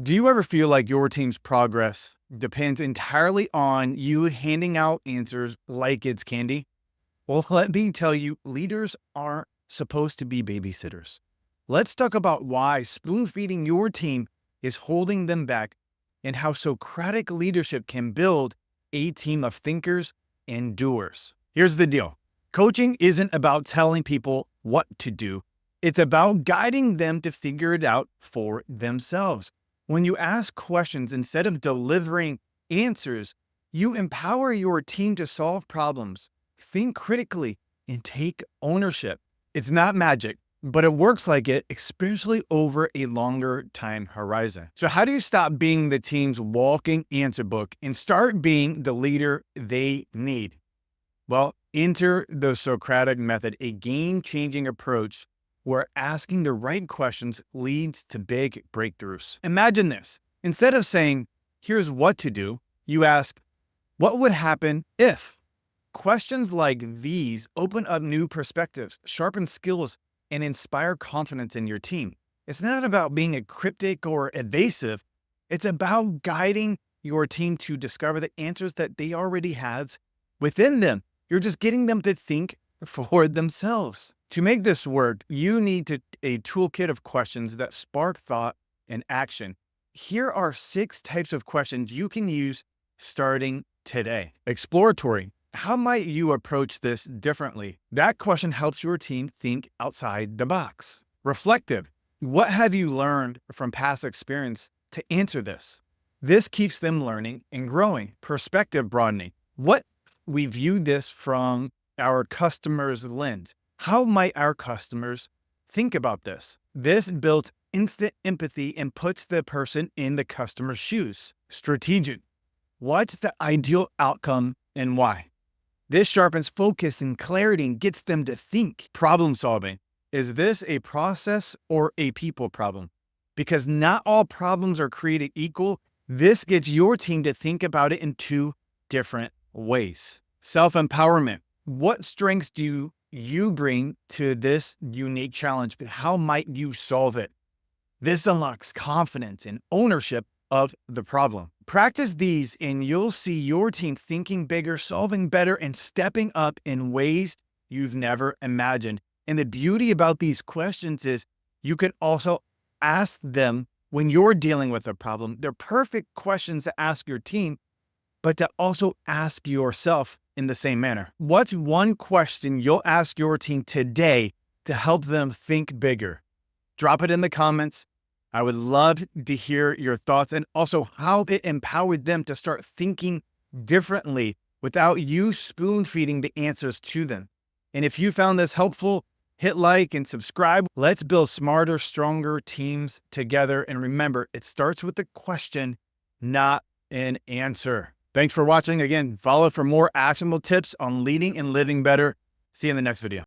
Do you ever feel like your team's progress depends entirely on you handing out answers like it's candy? Well, let me tell you, leaders aren't supposed to be babysitters. Let's talk about why spoon feeding your team is holding them back and how Socratic leadership can build a team of thinkers and doers. Here's the deal. Coaching isn't about telling people what to do. It's about guiding them to figure it out for themselves. When you ask questions instead of delivering answers, you empower your team to solve problems, think critically, and take ownership. It's not magic, but it works like it, especially over a longer time horizon. So how do you stop being the team's walking answer book and start being the leader they need? Well, enter the Socratic method, a game-changing approach where asking the right questions leads to big breakthroughs. Imagine this. Instead of saying, here's what to do, you ask, what would happen if? Questions like these open up new perspectives, sharpen skills, and inspire confidence in your team. It's not about being a cryptic or evasive. It's about guiding your team to discover the answers that they already have within them. You're just getting them to think for themselves. To make this work, you need a toolkit of questions that spark thought and action. Here are 6 types of questions you can use starting today. Exploratory. How might you approach this differently? That question helps your team think outside the box. Reflective. What have you learned from past experience to answer this? This keeps them learning and growing. Perspective broadening. What we view this from our customer's lens. How might our customers think about this? This builds instant empathy and puts the person in the customer's shoes. Strategic. What's the ideal outcome and why? This sharpens focus and clarity and gets them to think. Problem solving. Is this a process or a people problem? Because not all problems are created equal. This gets your team to think about it in 2 different ways. Self-empowerment. What strengths do you bring to this unique challenge, but how might you solve it? This unlocks confidence and ownership of the problem. Practice these and you'll see your team thinking bigger, solving better, and stepping up in ways you've never imagined. And the beauty about these questions is you can also ask them when you're dealing with a problem. They're perfect questions to ask your team, but to also ask yourself in the same manner. What's one question you'll ask your team today to help them think bigger? Drop it in the comments. I would love to hear your thoughts and also how it empowered them to start thinking differently without you spoon feeding the answers to them. And if you found this helpful, hit like and subscribe. Let's build smarter, stronger teams together. And remember, it starts with a question, not an answer. Thanks for watching. Again, follow for more actionable tips on leading and living better. See you in the next video.